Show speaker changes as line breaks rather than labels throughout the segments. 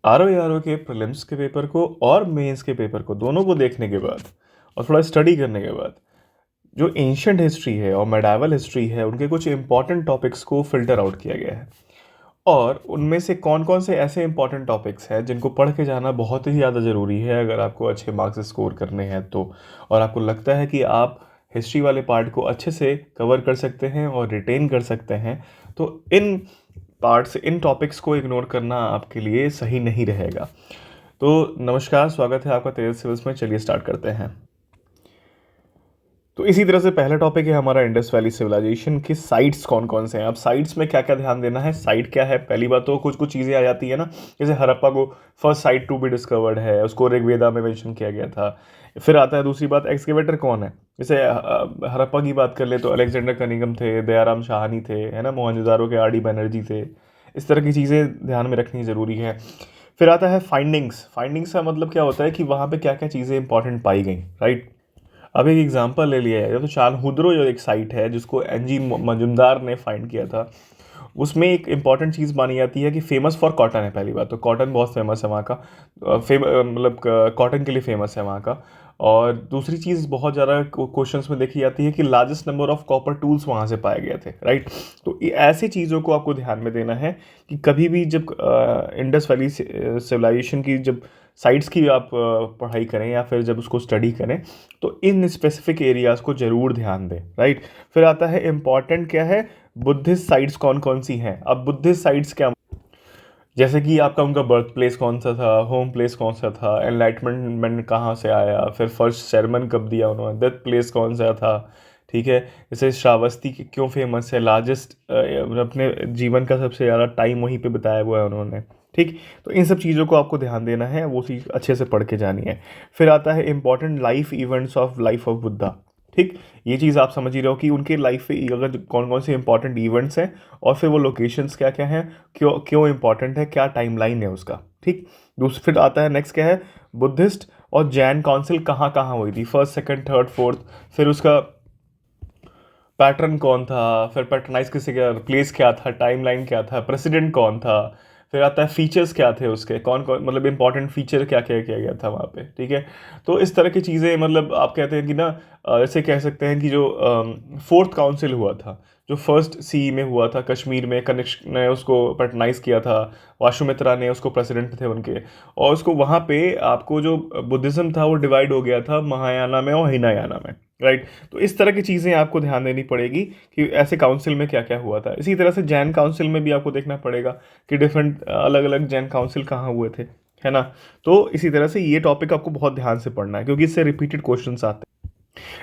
Are के prelims के paper को और मेंस के पेपर को दोनों को देखने के बाद और थोड़ा स्टडी करने के बाद जो एंशंट हिस्ट्री है और मेडावल हिस्ट्री है उनके कुछ इंपॉर्टेंट टॉपिक्स को फिल्टर आउट किया गया है। और उनमें से कौन कौन से ऐसे इंपॉर्टेंट टॉपिक्स हैं जिनको पढ़ के जाना बहुत ही ज़्यादा ज़रूरी है अगर आपको अच्छे मार्क्स स्कोर करने हैं तो, और आपको लगता है कि आप हिस्ट्री वाले पार्ट को अच्छे से कवर कर सकते हैं और रिटेन कर सकते हैं, तो इन पार्ट्स इन टॉपिक्स को इग्नोर करना आपके लिए सही नहीं रहेगा। तो नमस्कार, स्वागत है आपका तेज सिविल्स में। चलिए स्टार्ट करते हैं। तो इसी तरह से पहला टॉपिक है हमारा इंडस वैली सिविलाइजेशन की साइट्स कौन कौन से हैं। अब साइट्स में क्या क्या ध्यान देना है, साइट क्या है। पहली बात तो कुछ कुछ चीज़ें आ जाती है ना, जैसे हड़प्पा को first site to be discovered है, उसको ऋग्वेदा में मेंशन किया गया था। फिर आता है दूसरी बात, एक्सकेवेटर कौन है। जैसे हड़प्पा की बात कर ले तो अलेक्जेंडर कनिंगम थे, दयाराम शाहनी थे, है ना, मोहनजोदारो के आर डी बनर्जी थे। इस तरह की चीज़ें ध्यान में रखनी ज़रूरी है। फिर आता है फाइंडिंग्स। फाइंडिंग्स का मतलब क्या होता है कि वहाँ पे क्या क्या चीज़ें इंपॉर्टेंट पाई गई, राइट। अब एक एग्जांपल ले लिया है तो चालहुद्रो जो एक साइट है जिसको एनजी मजुमदार ने फाइंड किया था, उसमें एक इंपॉर्टेंट चीज़ मानी जाती है कि फेमस फॉर कॉटन है। पहली बात तो कॉटन बहुत फेमस है वहाँ का, मतलब कॉटन के लिए फेमस है वहाँ का। और दूसरी चीज़ बहुत ज़्यादा क्वेश्चंस में देखी जाती है कि largest number of copper tools वहाँ से पाए गए थे, राइट। तो ऐसी चीज़ों को आपको ध्यान में देना है कि कभी भी जब इंडस वैली सिविलाइजेशन की जब साइट्स की आप पढ़ाई करें या फिर जब उसको स्टडी करें तो इन स्पेसिफिक एरियाज़ को ज़रूर ध्यान दें, राइट। फिर आता है इम्पॉर्टेंट क्या है, बुद्धिस्ट साइट्स कौन कौन सी हैं। अब बुद्धिस्ट साइट्स क्या, जैसे कि आपका उनका बर्थ प्लेस कौन सा था, होम प्लेस कौन सा था, एनलाइटमेंट कहाँ से आया, फिर फर्स्ट sermon कब दिया उन्होंने, डेथ प्लेस कौन सा था, ठीक है। जैसे श्रावस्ती क्यों फेमस है, लार्जेस्ट अपने जीवन का सबसे ज़्यादा टाइम वहीं पे बताया हुआ है उन्होंने, ठीक। तो इन सब चीज़ों को आपको ध्यान देना है, वो चीज़ अच्छे से पढ़ के जानी है। फिर आता है important life events of life of Buddha, ठीक। ये चीज़ आप समझ ही रहो कि उनके लाइफ पे अगर कौन कौन से इंपॉर्टेंट इवेंट्स हैं और फिर वो लोकेशंस क्या क्या हैं, क्यों क्यों इंपॉर्टेंट है, क्या टाइमलाइन है उसका, ठीक। दूसरा फिर आता है नेक्स्ट क्या है, बुद्धिस्ट और जैन काउंसिल कहाँ कहाँ हुई थी, फर्स्ट सेकंड थर्ड फोर्थ। फिर उसका पैटर्न कौन था, फिर पैटर्नाइज किसे किया, प्लेस क्या था, टाइमलाइन क्या था, प्रेसिडेंट कौन था। फिर आता है फीचर्स क्या थे उसके, कौन कौन मतलब इंपॉर्टेंट फीचर क्या क्या किया गया था वहाँ पे, ठीक है। तो इस तरह की चीज़ें मतलब आप कहते हैं कि ना, ऐसे कह सकते हैं कि जो फोर्थ काउंसिल हुआ था, जो फर्स्ट सी में हुआ था कश्मीर में, कनिष्क ने उसको पैटर्नाइज किया था, वाशुमित्रा ने उसको प्रेसिडेंट थे उनके। और उसको वहाँ पे आपको जो बुद्धिज़्म था वो डिवाइड हो गया था महायाना में और हिनायाना में, राइट। तो इस तरह की चीज़ें आपको ध्यान देनी पड़ेगी कि ऐसे काउंसिल में क्या क्या हुआ था। इसी तरह से जैन काउंसिल में भी आपको देखना पड़ेगा कि डिफरेंट अलग अलग जैन काउंसिल कहाँ हुए थे, है ना। तो इसी तरह से ये टॉपिक आपको बहुत ध्यान से पढ़ना है क्योंकि इससे रिपीटेड क्वेश्चंस आते हैं।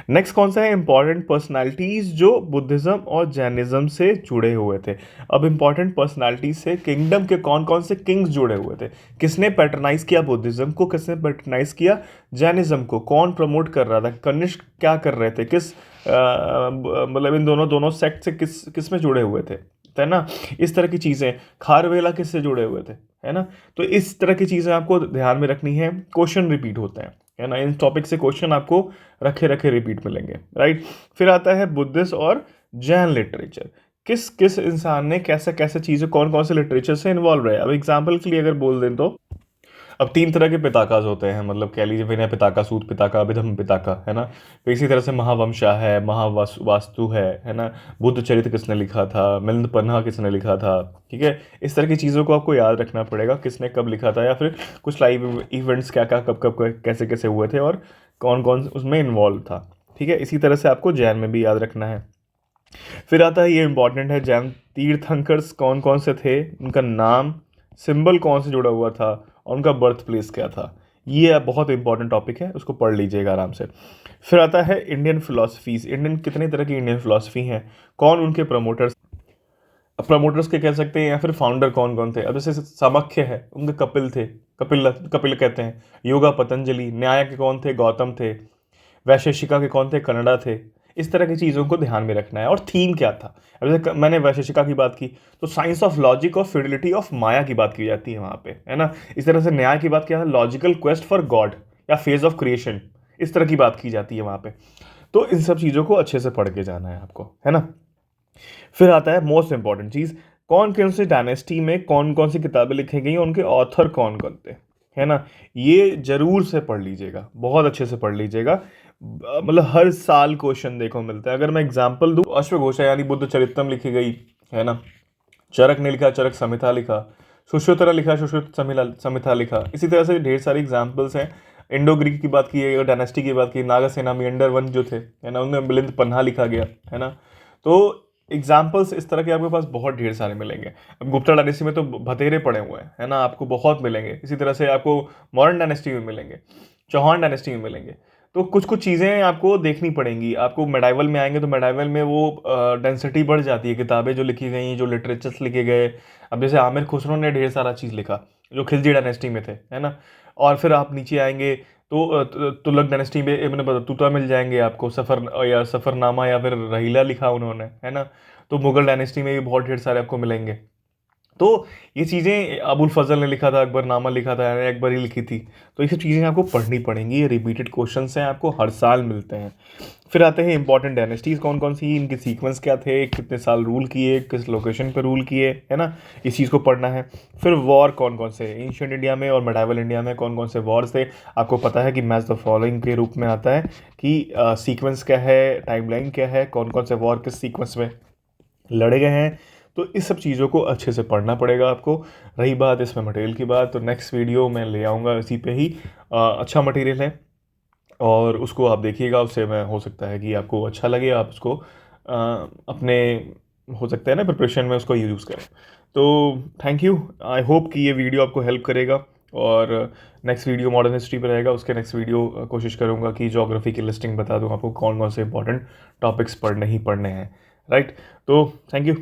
नेक्स्ट कौन सा है, इंपॉर्टेंट पर्सनालिटीज जो बुद्धिज्म और जैनिज्म से जुड़े हुए थे। अब इंपॉर्टेंट पर्सनालिटीज से किंगडम के कौन कौन से किंग्स जुड़े हुए थे, किसने पैटर्नाइज किया बुद्धिज्म को, किसने पैटर्नाइज किया जैनिज्म को, कौन प्रमोट कर रहा था, कनिष्क क्या कर रहे थे, किस मतलब इन दोनों दोनों सेक्ट से किस किस में जुड़े हुए थे, है ना। इस तरह की चीज़ें, खारवेला किससे जुड़े हुए थे, है ना। तो इस तरह की चीज़ें आपको ध्यान में रखनी है, क्वेश्चन रिपीट होते हैं, है ना। इन टॉपिक से क्वेश्चन आपको रखे रखे रिपीट मिलेंगे, राइट। फिर आता है बुद्धिस्ट और जैन लिटरेचर, किस किस इंसान ने कैसे कैसे चीज़ें कौन कौन से लिटरेचर से इन्वॉल्व रहे। अब एग्जाम्पल के लिए अगर बोल दें तो अब तीन तरह के पिताकाज होते हैं, मतलब कह लीजिए विनय पिताका, सूत पिताका, अभिधम पिताका, है ना। तो इसी तरह से महावंशा है, महावास्तु है ना। बुद्ध चरित्र किसने लिखा था, मिलिंद पन्हा किसने लिखा था, ठीक है। इस तरह की चीज़ों को आपको याद रखना पड़ेगा, किसने कब लिखा था, या फिर कुछ लाइव इवेंट्स क्या क्या कब कब कैसे कैसे हुए थे और कौन कौन उसमें इन्वॉल्व था, ठीक है। इसी तरह से आपको जैन में भी याद रखना है। फिर आता है, ये इंपॉर्टेंट है, जैन तीर्थंकर्स कौन कौन से थे, उनका नाम, सिंबल कौन से जुड़ा हुआ था और उनका बर्थ प्लेस क्या था। ये बहुत इंपॉर्टेंट टॉपिक है, उसको पढ़ लीजिएगा आराम से। फिर आता है इंडियन फिलोसफीज, इंडियन कितने तरह की इंडियन फिलोसफी हैं, कौन उनके प्रमोटर्स, प्रमोटर्स के कह सकते हैं, या फिर फाउंडर कौन कौन थे। अब जैसे सामख्य है, उनके कपिल थे, कपिल कपिल कहते हैं। योगा पतंजलि, न्याय के कौन थे, गौतम थे। वैशेषिका के कौन थे, कनाडा थे। इस तरह की चीज़ों को ध्यान में रखना है। और थीम क्या था, अब जैसे मैंने वैशेषिका की बात की तो साइंस ऑफ लॉजिक और फिडिलिटी ऑफ माया की बात की जाती है वहाँ पे, है ना। इस तरह से न्याय की बात किया है, लॉजिकल क्वेस्ट फॉर गॉड या फेज ऑफ क्रिएशन, इस तरह की बात की जाती है वहाँ पे। तो इन सब चीज़ों को अच्छे से पढ़ के जाना है आपको, है ना। फिर आता है मोस्ट इंपॉर्टेंट चीज़, कौन कौन सी डायनेस्टी में कौन कौन सी किताबें लिखी गई, उनके ऑथर कौन कौन थे, है ना। ये जरूर से पढ़ लीजिएगा, बहुत अच्छे से पढ़ लीजिएगा। मतलब हर साल क्वेश्चन देखो मिलता है। अगर मैं एग्जांपल दूं, अश्वघोषा यानी बुद्ध चरितम लिखी गई, है ना। चरक ने लिखा, चरक संहिता लिखा। सुश्रुत ने लिखा, सुश्रुत संहिता लिखा। इसी तरह से ढेर सारी एग्जाम्पल्स हैं। इंडो ग्रीक की बात की है, डायनेस्टी की बात की, नागासेना मियंडर वन जो थे, है ना, उनमें मिलिंद पन्हा लिखा गया, है ना। तो एग्जाम्पल्स इस तरह के आपके पास बहुत ढेर सारे मिलेंगे। अब गुप्ता डायनेस्टी में तो भतेरे पड़े हुए हैं, है ना, आपको बहुत मिलेंगे। इसी तरह से आपको मॉडर्न डायनेस्टी में मिलेंगे, चौहान डायनेस्टी में मिलेंगे। तो कुछ कुछ चीज़ें आपको देखनी पड़ेंगी। आपको मेडाइवल में आएंगे तो मेडाइवल में वो डेंसिटी बढ़ जाती है, किताबें जो लिखी गई, जो लिटरेचर्स लिखे गए। अब जैसे आमिर खुसरो ने ढेर सारा चीज़ लिखा जो खिलजी डायनेस्टी में थे, है ना। और फिर आप नीचे आएंगे तो तुगलक डायनेस्टी में इब्न बतूता मिल जाएंगे आपको, सफ़र या सफ़रनामा या फिर रहीला लिखा उन्होंने, है ना। तो मुगल डायनेस्टी में भी बहुत ढेर सारे आपको मिलेंगे। तो ये चीज़ें अबुल फजल ने लिखा था, अकबरनामा लिखा था, अकबर ही लिखी थी। तो ये सब चीज़ें आपको पढ़नी पड़ेंगी। ये रिपीटेड क्वेश्चंस हैं, आपको हर साल मिलते हैं। फिर आते हैं इंपॉर्टेंट डायनेस्टीज़ कौन कौन सी, इनके सीक्वेंस क्या थे, कितने साल रूल किए, किस लोकेशन पर रूल किए, है ना। इस चीज़ को पढ़ना है। फिर वॉर कौन कौन से, एंशिएंट इंडिया में और मेडाइवल इंडिया में कौन कौन से वॉर्स थे। आपको पता है कि मैच द फॉलोइंग के रूप में आता है कि सीक्वेंस क्या है, टाइमलाइन क्या है, कौन कौन से वॉर किस सीक्वेंस में लड़े गए हैं। तो इस सब चीज़ों को अच्छे से पढ़ना पड़ेगा आपको। रही बात इसमें मटेरियल की बात, तो नेक्स्ट वीडियो मैं ले आऊँगा इसी पे ही। अच्छा मटेरियल है और उसको आप देखिएगा। उससे मैं हो सकता है कि आपको अच्छा लगे, आप उसको अपने हो सकता है ना प्रिपरेशन में उसको यूज़ करें। तो थैंक यू। आई होप कि ये वीडियो आपको हेल्प करेगा। और नेक्स्ट वीडियो मॉडर्न हिस्ट्री पर रहेगा। उसके नेक्स्ट वीडियो कोशिश करूँगा कि ज्योग्राफी की लिस्टिंग बता दूँ आपको, कौन कौन से इंपॉर्टेंट टॉपिक्स पढ़ने ही पढ़ने हैं, राइट। तो थैंक यू।